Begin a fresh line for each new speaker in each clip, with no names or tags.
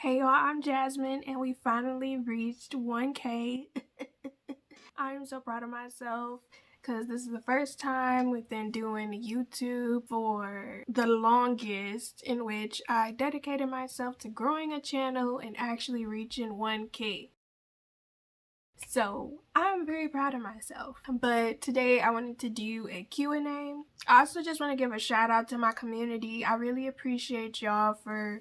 Hey y'all, I'm Jasmine and we finally reached 1K. I'm so proud of myself because this is the first time we've been doing YouTube for the longest, in which I dedicated myself to growing a channel and actually reaching 1K. So I'm very proud of myself. But today I wanted to do a Q&A. I also just want to give a shout out to my community. I really appreciate y'all for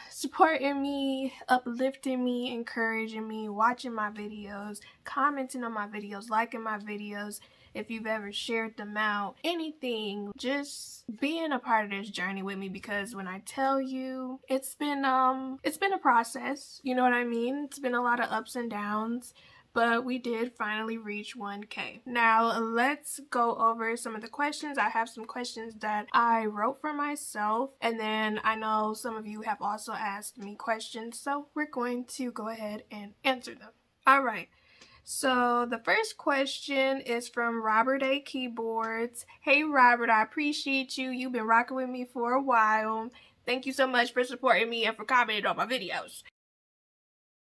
supporting me, uplifting me, encouraging me, watching my videos, commenting on my videos, liking my videos. If you've ever shared them out, anything, just being a part of this journey with me, because when I tell you, it's been a process, you know what I mean? It's been a lot of ups and downs. But we did finally reach 1K. Now let's go over some of the questions. I have some questions that I wrote for myself, and then I know some of you have also asked me questions, so we're going to go ahead and answer them. All right. So the first question is from Robert A. Keyboards. Hey Robert, I appreciate you. You've been rocking with me for a while. Thank you so much for supporting me and for commenting on my videos.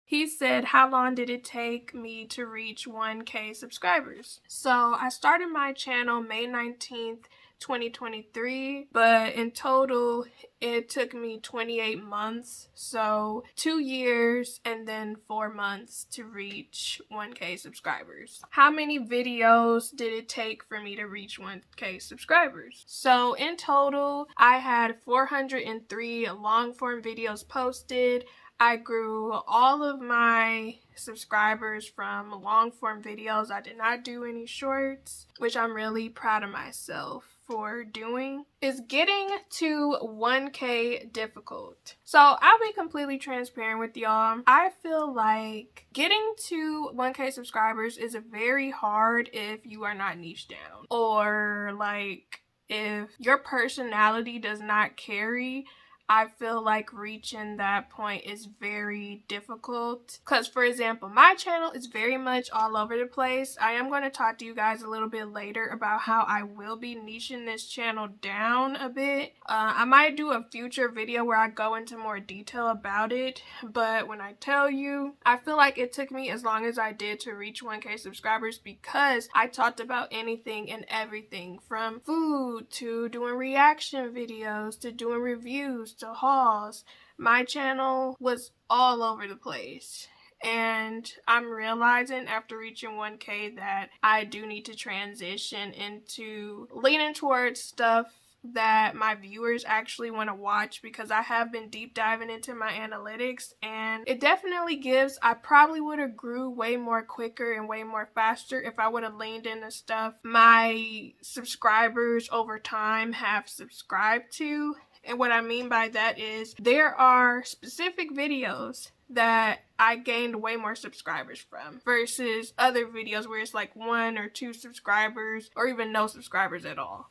He said, how long did it take me to reach 1K subscribers? So I started my channel May 19th, 2023, but in total it took me 28 months, so 2 years and then 4 months to reach 1K subscribers. How many videos did it take for me to reach 1K subscribers? So in total I had 403 long form videos posted. I grew all of my subscribers from long form videos. I did not do any shorts, which I'm really proud of myself for doing. Is getting to 1K difficult? So I'll be completely transparent with y'all. I feel like getting to 1K subscribers is very hard if you are not niche down, or like if your personality does not carry. I feel like reaching that point is very difficult because, for example, my channel is very much all over the place. I am going to talk to you guys a little bit later about how I will be niching this channel down a bit. I might do a future video where I go into more detail about it, but when I tell you, I feel like it took me as long as I did to reach 1K subscribers because I talked about anything and everything, from food to doing reaction videos to doing reviews to hauls. My channel was all over the place. And I'm realizing after reaching 1K that I do need to transition into leaning towards stuff that my viewers actually want to watch, because I have been deep diving into my analytics and it definitely gives. I probably would have grew way more quicker and way more faster if I would have leaned into stuff my subscribers over time have subscribed to. And what I mean by that is there are specific videos that I gained way more subscribers from versus other videos where it's like 1 or 2 subscribers or even no subscribers at all.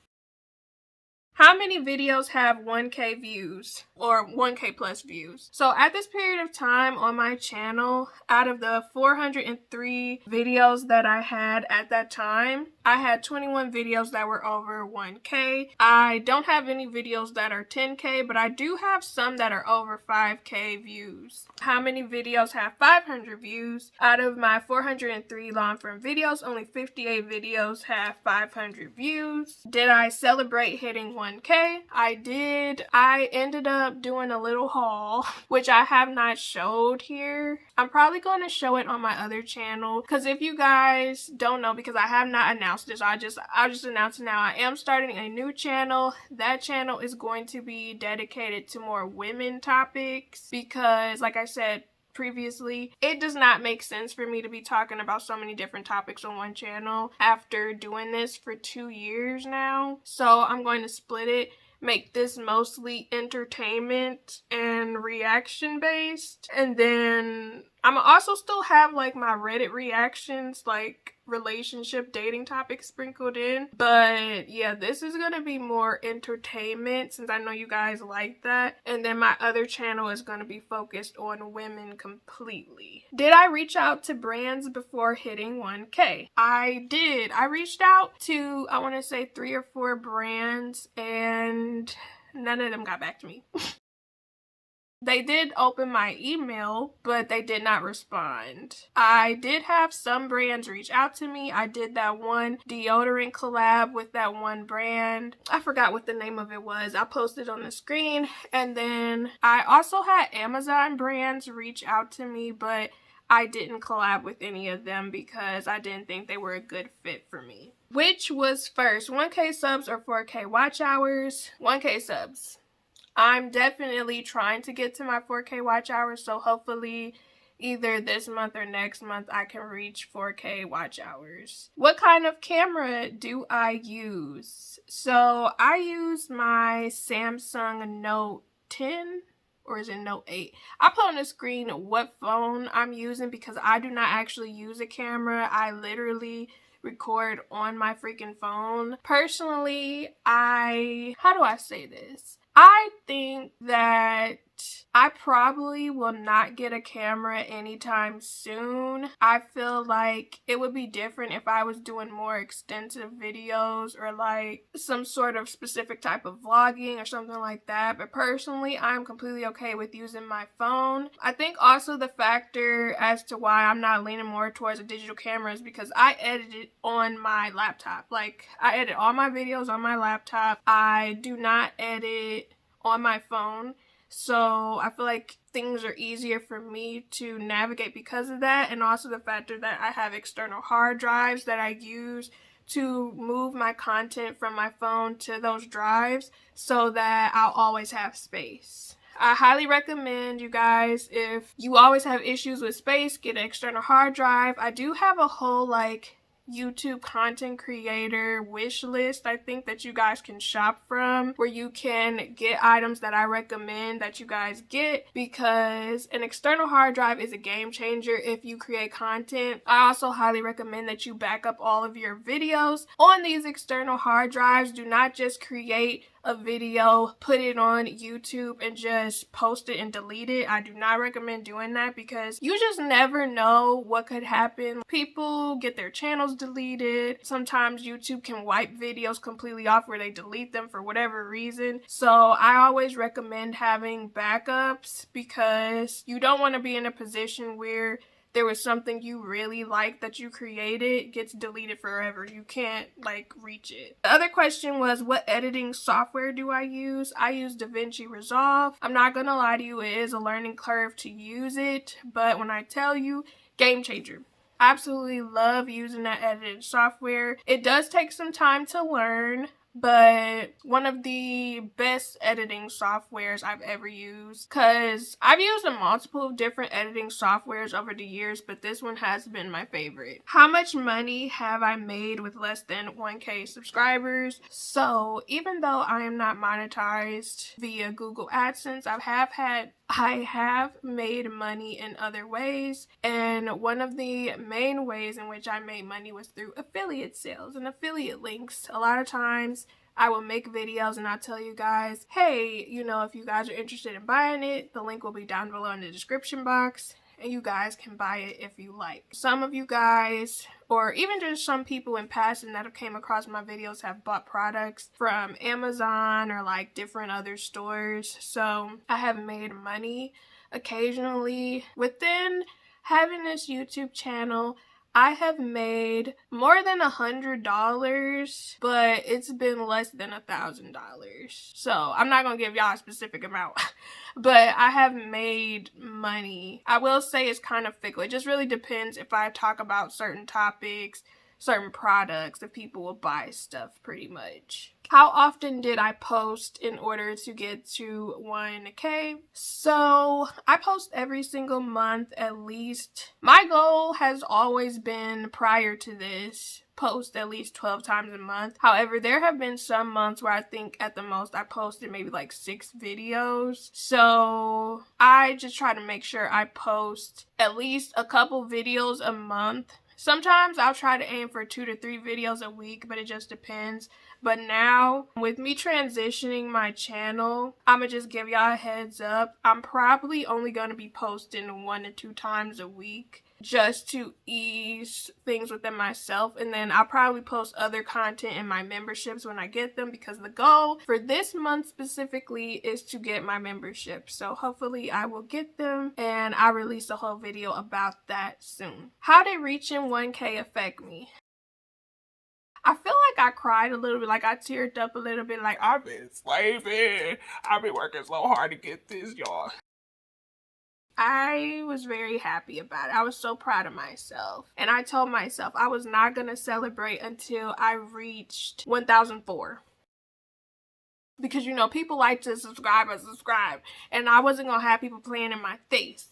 How many videos have 1K views or 1K plus views? So at this period of time on my channel, out of the 403 videos that I had at that time, I had 21 videos that were over 1K. I don't have any videos that are 10K, but I do have some that are over 5K views. How many videos have 500 views? Out of my 403 long form videos, only 58 videos have 500 views. Did I celebrate hitting 1K? I did. I ended up doing a little haul, which I have not showed here. I'm probably going to show it on my other channel, because if you guys don't know, because I have not announced this, I'll just announce it now. I am starting a new channel. That channel is going to be dedicated to more women topics, because like I said previously, it does not make sense for me to be talking about so many different topics on one channel after doing this for 2 years now. So I'm going to split it, make this mostly entertainment and reaction based, and then I'm also still have like my Reddit reactions, like relationship dating topics sprinkled in. But yeah, this is gonna be more entertainment since I know you guys like that, and then my other channel is gonna be focused on women completely. Did I reach out to brands before hitting 1K? I did. I reached out to, I want to say 3 or 4 brands and none of them got back to me. They did open my email, but they did not respond. I did have some brands reach out to me. I did that one deodorant collab with that one brand. I forgot what the name of it was. I posted on the screen. And then I also had Amazon brands reach out to me, but I didn't collab with any of them because I didn't think they were a good fit for me. Which was first, 1K subs or 4K watch hours? 1K subs. I'm definitely trying to get to my 4K watch hours, so hopefully either this month or next month I can reach 4K watch hours. What kind of camera do I use? So I use my Samsung Note 10, or is it Note 8? I'll put on the screen what phone I'm using because I do not actually use a camera. I literally record on my freaking phone. Personally, how do I say this? I think that I probably will not get a camera anytime soon. I feel like it would be different if I was doing more extensive videos or like some sort of specific type of vlogging or something like that. But personally, I'm completely okay with using my phone. I think also the factor as to why I'm not leaning more towards a digital camera is because I edit it on my laptop. Like, I edit all my videos on my laptop. I do not edit on my phone. So I feel like things are easier for me to navigate because of that, and also the factor that I have external hard drives that I use to move my content from my phone to those drives so that I'll always have space. I highly recommend you guys, if you always have issues with space, get an external hard drive. I do have a whole like YouTube content creator wish list, I think, that you guys can shop from, where you can get items that I recommend that you guys get, because an external hard drive is a game changer if you create content. I also highly recommend that you back up all of your videos on these external hard drives. Do not just create a video, put it on YouTube, and just post it and delete it. I do not recommend doing that because you just never know what could happen. People get their channels deleted. Sometimes YouTube can wipe videos completely off where they delete them for whatever reason. So I always recommend having backups because you don't want to be in a position where there was something you really liked that you created gets deleted forever. You can't like reach it. The other question was, what editing software do I use? I use DaVinci Resolve. I'm not gonna lie to you, it is a learning curve to use it, but when I tell you, game changer. Absolutely love using that editing software. It does take some time to learn, but one of the best editing softwares I've ever used, because I've used a multiple of different editing softwares over the years, but this one has been my favorite. How much money have I made with less than 1K subscribers? So even though I am not monetized via Google AdSense, I have made money in other ways, and one of the main ways in which I made money was through affiliate sales and affiliate links. A lot of times I will make videos and I'll tell you guys, hey, you know, if you guys are interested in buying it, the link will be down below in the description box, and you guys can buy it if you like. Some of you guys, or even just some people in passing that have came across my videos, have bought products from Amazon or like different other stores. So I have made money occasionally. Within having this YouTube channel, I have made more than $100, but it's been less than $1,000. So I'm not gonna give y'all a specific amount, but I have made money. I will say it's kind of fickle. It just really depends if I talk about certain topics, certain products, if people will buy stuff pretty much. How often did I post in order to get to 1K? So I post every single month at least. My goal has always been, prior to this, post at least 12 times a month. However, there have been some months where I think at the most I posted maybe like 6 videos. So I just try to make sure I post at least a couple videos a month. Sometimes I'll try to aim for 2 to 3 videos a week, but it just depends. But now, with me transitioning my channel, I'ma just give y'all a heads up. I'm probably only gonna be posting 1 to 2 times a week, just to ease things within myself, and then I'll probably post other content in my memberships when I get them, because the goal for this month specifically is to get my membership. So hopefully I will get them, and I'll release a whole video about that soon. How did reaching 1K affect me? I feel like I cried a little bit, like I teared up a little bit, like I've been slaving, I've been working so hard to get this, y'all. I was very happy about it. I was so proud of myself. And I told myself I was not going to celebrate until I reached 1,004. Because, you know, people like to subscribe and subscribe. And I wasn't going to have people playing in my face.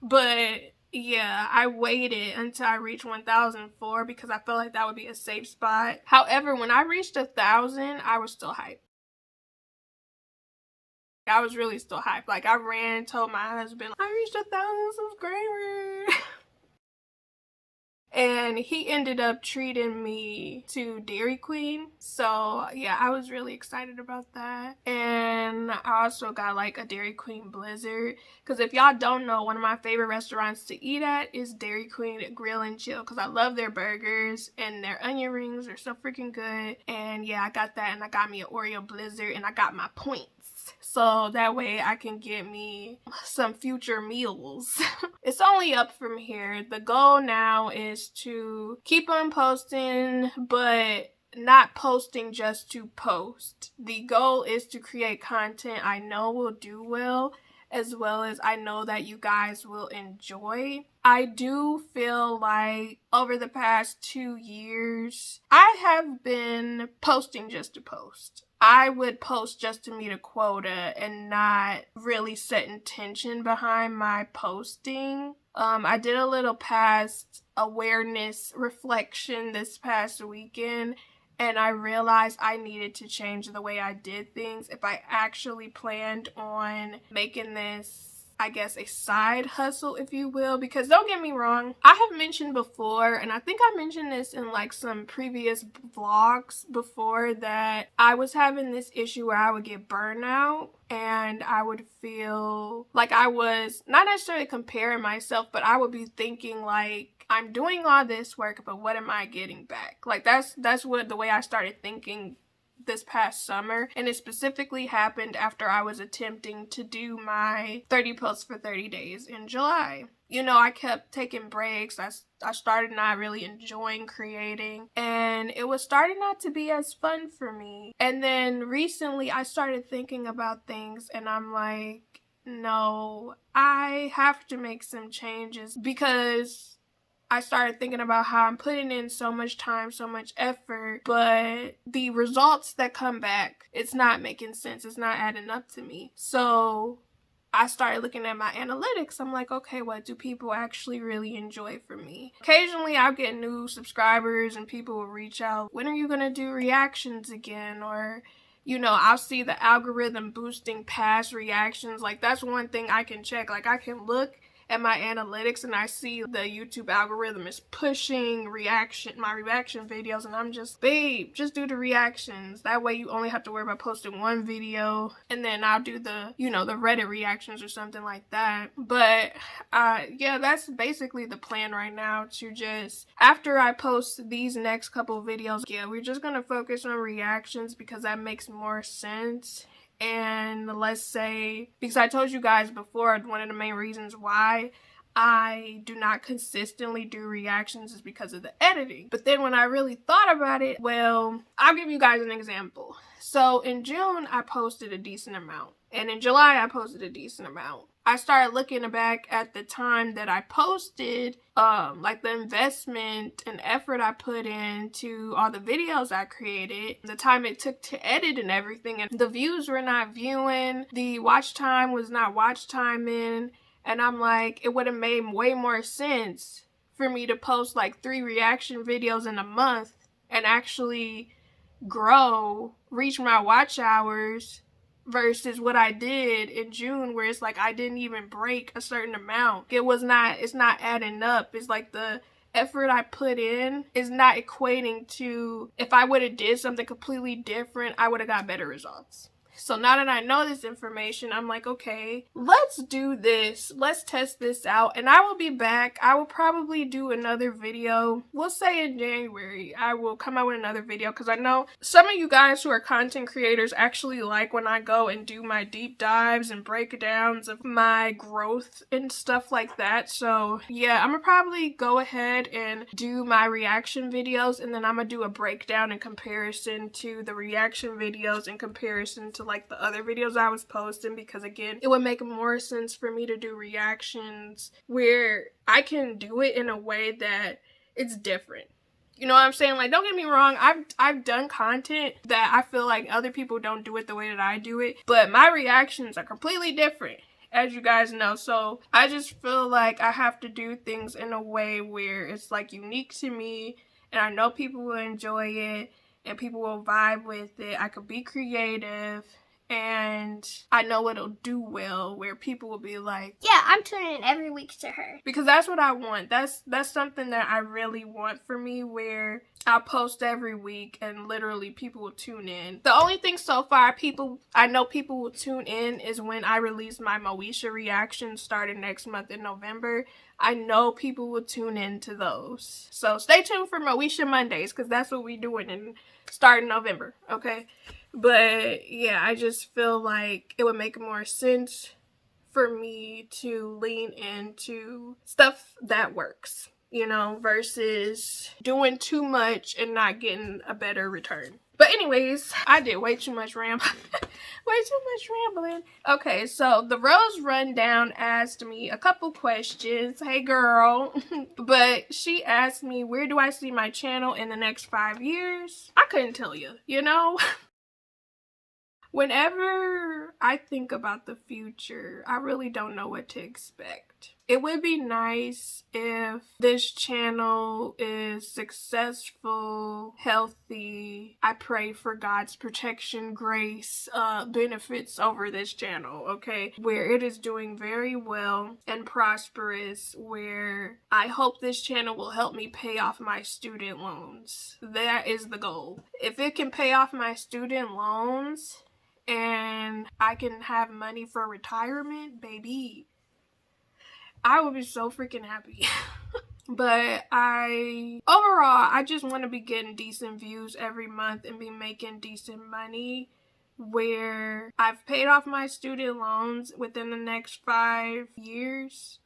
But yeah, I waited until I reached 1,004 because I felt like that would be a safe spot. However, when I reached 1,000, I was still hyped. I was really still hyped. Like, I ran, told my husband, I reached 1,000 subscribers. And he ended up treating me to Dairy Queen. So yeah, I was really excited about that. And I also got like a Dairy Queen Blizzard. Because if y'all don't know, one of my favorite restaurants to eat at is Dairy Queen Grill and Chill. Because I love their burgers and their onion rings. They're so freaking good. And yeah, I got that, and I got me an Oreo Blizzard, and I got my points. So that way I can get me some future meals. It's only up from here. The goal now is to keep on posting, but not posting just to post. The goal is to create content I know will do well as I know that you guys will enjoy. I do feel like over the past 2 years, I have been posting just to post. I would post just to meet a quota and not really set intention behind my posting. I did a little past awareness reflection this past weekend, and I realized I needed to change the way I did things if I actually planned on making this, I guess, a side hustle, if you will. Because don't get me wrong, I have mentioned before, and I think I mentioned this in like some previous vlogs before, that I was having this issue where I would get burnout and I would feel like I was not necessarily comparing myself, but I would be thinking like, I'm doing all this work, but what am I getting back? Like that's what the way I started thinking this past summer, and it specifically happened after I was attempting to do my 30 posts for 30 days in July. You know, I kept taking breaks. I started not really enjoying creating, and it was starting not to be as fun for me. And then recently I started thinking about things, and I'm like, no, I have to make some changes, because I started thinking about how I'm putting in so much time, so much effort, but the results that come back, it's not making sense. It's not adding up to me. So I started looking at my analytics. I'm like, okay, what do people actually really enjoy from me? Occasionally I'll get new subscribers and people will reach out, when are you going to do reactions again? Or, you know, I'll see the algorithm boosting past reactions. Like, that's one thing I can check. Like, I can look at my analytics and I see the YouTube algorithm is pushing my reaction videos, and I'm just, babe, just do the reactions. That way you only have to worry about posting one video, and then I'll do the, you know, the Reddit reactions or something like that. But yeah, that's basically the plan right now, to just, after I post these next couple videos, yeah, we're just gonna focus on reactions because that makes more sense. And let's say, because I told you guys before, one of the main reasons why I do not consistently do reactions is because of the editing. But then when I really thought about it, well, I'll give you guys an example. So in June, I posted a decent amount. And in July, I posted a decent amount. I started looking back at the time that I posted, like the investment and effort I put into all the videos I created, the time it took to edit and everything, and the views were not viewing, the watch time was not watch timing, and I'm like, it would have made way more sense for me to post like 3 reaction videos in a month and actually reach my watch hours, versus what I did in June, where it's like I didn't even break a certain amount. It's not adding up. It's like the effort I put in is not equating to if I would have did something completely different, I would have got better results. So now that I know this information, I'm like, okay, let's do this. Let's test this out. And I will be back. I will probably do another video. We'll say in January, I will come out with another video because I know some of you guys who are content creators actually like when I go and do my deep dives and breakdowns of my growth and stuff like that. So yeah, I'm gonna probably go ahead and do my reaction videos, and then I'm gonna do a breakdown in comparison to the reaction videos in comparison to like the other videos I was posting, because again, it would make more sense for me to do reactions where I can do it in a way that it's different. You know what I'm saying? Like, don't get me wrong, I've done content that I feel like other people don't do it the way that I do it, but my reactions are completely different, as you guys know. So I just feel like I have to do things in a way where it's like unique to me, and I know people will enjoy it and people will vibe with it. I could be creative, and I know it'll do well where people will be like,
yeah, I'm tuning in every week to her.
Because that's what I want. That's something that I really want for me, where I'll post every week and literally people will tune in. The only thing so far I know people will tune in is when I release my Moesha reactions starting next month in November. I know people will tune in to those. So stay tuned for Moesha Mondays, because that's what we're doing in starting November, okay? But yeah, I just feel like it would make more sense for me to lean into stuff that works, you know, versus doing too much and not getting a better return. But anyways, I did way too much rambling. Okay, so the Rose Rundown asked me a couple questions. Hey girl. But she asked me, where do I see my channel in the next 5 years? I couldn't tell you, you know? Whenever I think about the future, I really don't know what to expect. It would be nice if this channel is successful, healthy. I pray for God's protection, grace, benefits over this channel, okay? Where it is doing very well and prosperous, where I hope this channel will help me pay off my student loans. That is the goal. If it can pay off my student loans and I can have money for retirement, baby, I would be so freaking happy. But overall, I just want to be getting decent views every month and be making decent money, where I've paid off my student loans within the next 5 years.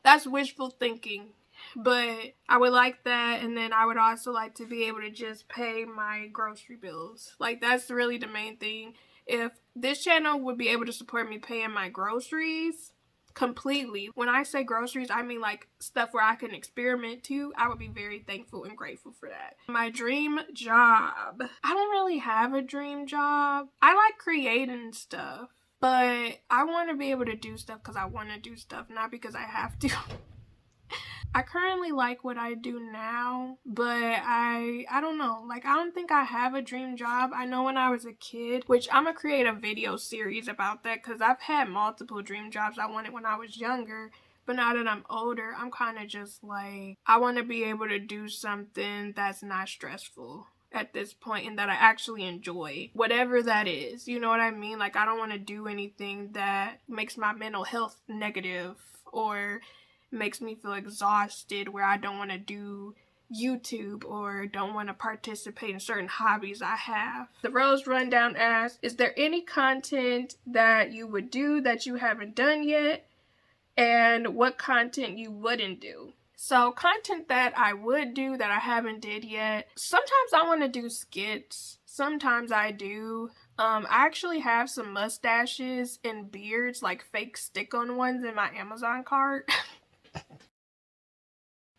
That's wishful thinking, but I would like that. And then I would also like to be able to just pay my grocery bills. Like, that's really the main thing. If this channel would be able to support me paying my groceries completely. When I say groceries, I mean like stuff where I can experiment too. I would be very thankful and grateful for that. My dream job. I don't really have a dream job. I like creating stuff, but I want to be able to do stuff because I want to do stuff, not because I have to. I currently like what I do now, but I don't know. Like, I don't think I have a dream job. I know when I was a kid, which I'm gonna create a video series about that, because I've had multiple dream jobs I wanted when I was younger. But now that I'm older, I'm kind of just like, I want to be able to do something that's not stressful at this point and that I actually enjoy, whatever that is. You know what I mean? Like, I don't want to do anything that makes my mental health negative or makes me feel exhausted, where I don't want to do YouTube or don't want to participate in certain hobbies I have. The Rose Rundown asks, is there any content that you would do that you haven't done yet? And what content you wouldn't do? So content that I would do that I haven't did yet. Sometimes I want to do skits. Sometimes I do. I actually have some mustaches and beards, like fake stick-on ones, in my Amazon cart.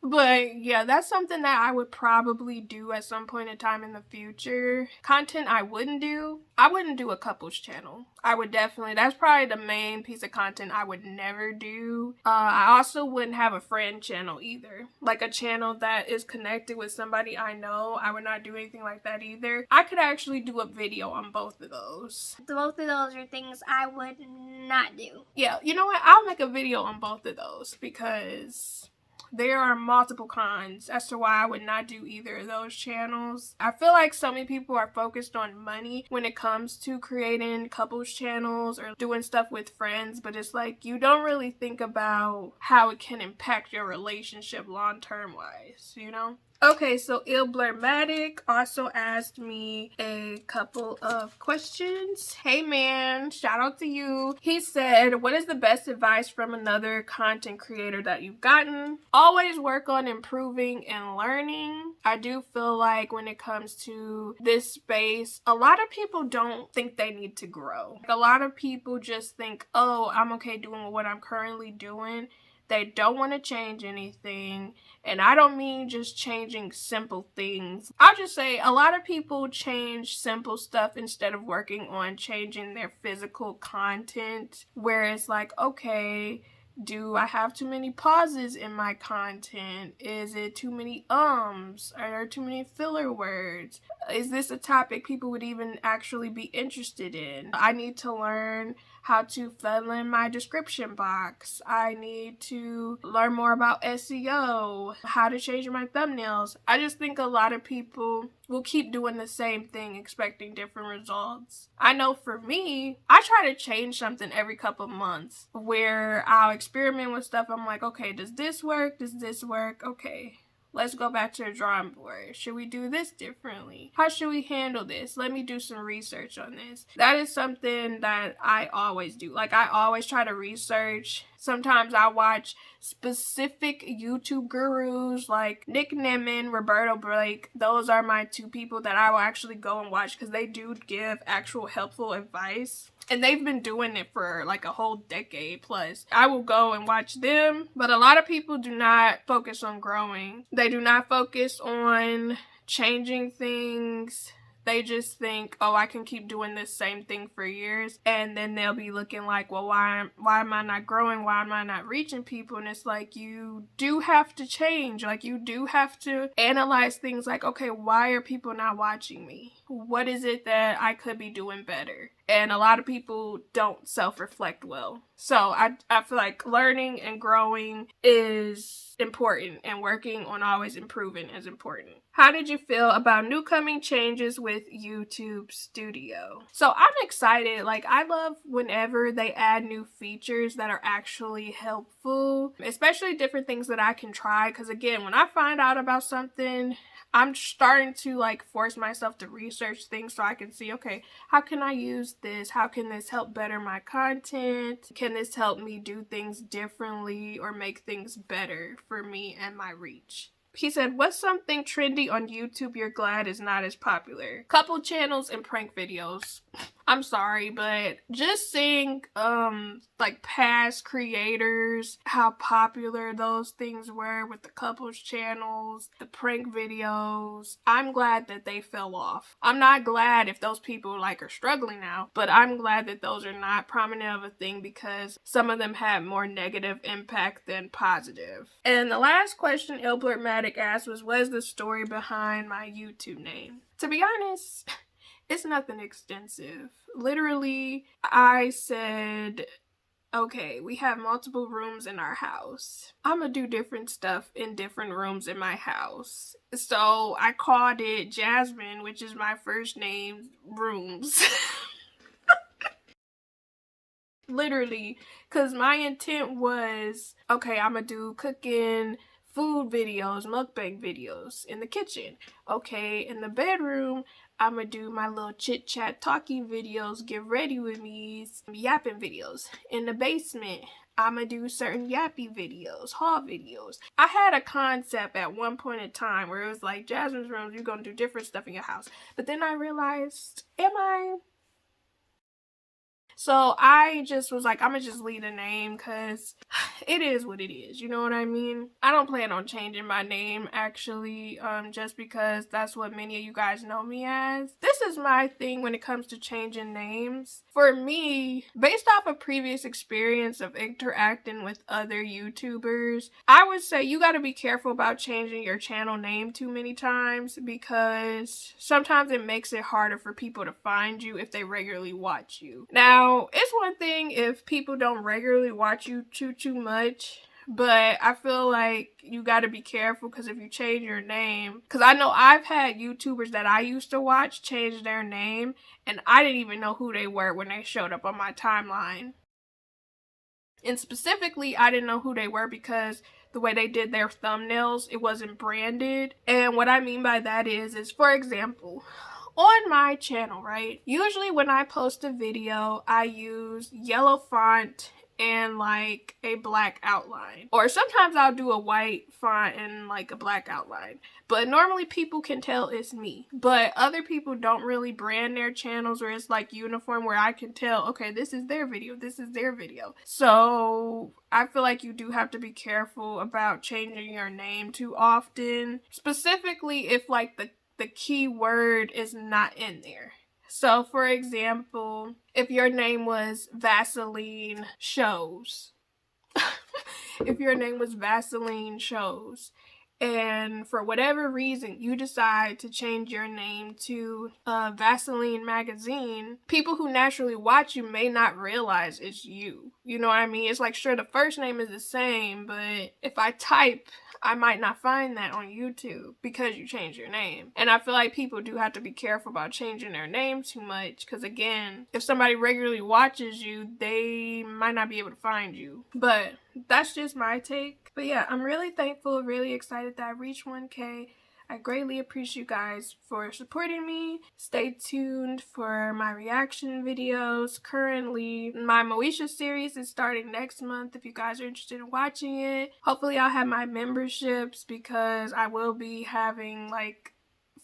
But yeah, that's something that I would probably do at some point in time in the future. Content I wouldn't do a couples channel. I would definitely, that's probably the main piece of content I would never do. I also wouldn't have a friend channel either. Like a channel that is connected with somebody I know. I would not do anything like that either. I could actually do a video on both of those.
Both of those are things I would not do.
Yeah, you know what? I'll make a video on both of those because there are multiple cons as to why I would not do either of those channels. I feel like so many people are focused on money when it comes to creating couples channels or doing stuff with friends, but it's like you don't really think about how it can impact your relationship long-term wise, you know? Okay, so Ilblurmatic also asked me a couple of questions. Hey man, shout out to you. He said, what is the best advice from another content creator that you've gotten? Always work on improving and learning. I do feel like when it comes to this space, a lot of people don't think they need to grow. A lot of people just think, oh, I'm okay doing what I'm currently doing. They don't want to change anything. And I don't mean just changing simple things. I'll just say a lot of people change simple stuff instead of working on changing their physical content. Where it's like, okay, do I have too many pauses in my content? Is it too many ums? Are there too many filler words? Is this a topic people would even actually be interested in? I need to learn how to fill in my description box. I need to learn more about SEO, how to change my thumbnails. I just think a lot of people will keep doing the same thing expecting different results. I know for me, I try to change something every couple months where I'll experiment with stuff. I'm like, okay, does this work? Does this work? Okay. Let's go back to the drawing board. Should we do this differently? How should we handle this? Let me do some research on this. That is something that I always do. Like, I always try to research. Sometimes I watch specific YouTube gurus like Nick Nimmin, Roberto Blake. Those are my two people that I will actually go and watch because they do give actual helpful advice. And they've been doing it for like a whole decade plus. I will go and watch them. But a lot of people do not focus on growing. They do not focus on changing things. They just think, oh, I can keep doing this same thing for years. And then they'll be looking like, well, why am I not growing? Why am I not reaching people? And it's like, you do have to change. Like, you do have to analyze things like, okay, why are people not watching me? What is it that I could be doing better? And a lot of people don't self-reflect well. So I feel like learning and growing is important, and working on always improving is important. How did you feel about new coming changes with YouTube Studio? So I'm excited. Like, I love whenever they add new features that are actually helpful, especially different things that I can try. Because again, when I find out about something, I'm starting to like force myself to research things so I can see, okay, how can I use this? How can this help better my content? Can this help me do things differently or make things better for me and my reach? He said, what's something trendy on YouTube you're glad is not as popular? Couple channels and prank videos. I'm sorry, but just seeing like past creators, how popular those things were with the couples channels, the prank videos, I'm glad that they fell off. I'm not glad if those people like are struggling now, but I'm glad that those are not prominent of a thing because some of them had more negative impact than positive. And the last question Ilblurmatic asked was, what is the story behind my YouTube name? To be honest, it's nothing extensive. Literally, I said, okay, we have multiple rooms in our house. I'm gonna do different stuff in different rooms in my house. So I called it Jasmine, which is my first name, Rooms. Literally, because my intent was, okay, I'm gonna do cooking, food videos, mukbang videos in the kitchen. Okay, in the bedroom, I'm gonna do my little chit chat talking videos, get ready with me, yapping videos. In the basement, I'm gonna do certain yappy videos, haul videos. I had a concept at one point in time where it was like, Jasmine's Rooms, you're gonna do different stuff in your house. But then I realized, am I? So I just was like, I'm gonna just leave the name because it is what it is. You know what I mean? I don't plan on changing my name actually, just because that's what many of you guys know me as. This is my thing when it comes to changing names. For me, based off of previous experience of interacting with other YouTubers, I would say you gotta be careful about changing your channel name too many times because sometimes it makes it harder for people to find you if they regularly watch you. Now, it's one thing if people don't regularly watch you too much, but I feel like you got to be careful because if you change your name, because I know I've had YouTubers that I used to watch change their name and I didn't even know who they were when they showed up on my timeline. And specifically, I didn't know who they were because the way they did their thumbnails, it wasn't branded. And what I mean by that is for example, on my channel, right? Usually when I post a video, I use yellow font and like a black outline. Or sometimes I'll do a white font and like a black outline. But normally people can tell it's me. But other people don't really brand their channels where it's like uniform where I can tell, okay, this is their video, this is their video. So I feel like you do have to be careful about changing your name too often. Specifically if like the keyword is not in there. So, for example, if your name was Vaseline Shows, if your name was Vaseline Shows, and for whatever reason you decide to change your name to Vaseline Magazine, people who naturally watch you may not realize it's you. You know what I mean? It's like, sure, the first name is the same, but if I type, I might not find that on YouTube because you changed your name. And I feel like people do have to be careful about changing their name too much because, again, if somebody regularly watches you, they might not be able to find you. But that's just my take. But yeah, I'm really thankful, really excited that I reached 1K. I greatly appreciate you guys for supporting me. Stay tuned for my reaction videos. Currently, my Moesha series is starting next month if you guys are interested in watching it. Hopefully, I'll have my memberships because I will be having like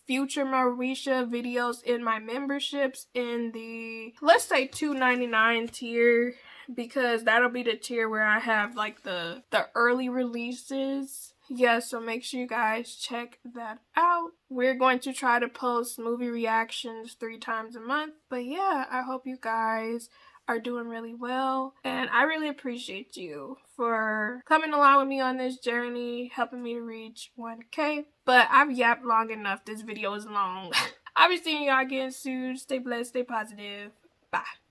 future Moesha videos in my memberships in the, let's say, $2.99 tier, because that'll be the tier where I have like the early releases. Yeah, so make sure you guys check that out. We're going to try to post movie reactions 3 times a month. But yeah, I hope you guys are doing really well. And I really appreciate you for coming along with me on this journey, helping me to reach 1K. But I've yapped long enough. This video is long. I'll be seeing y'all again soon. Stay blessed, stay positive. Bye.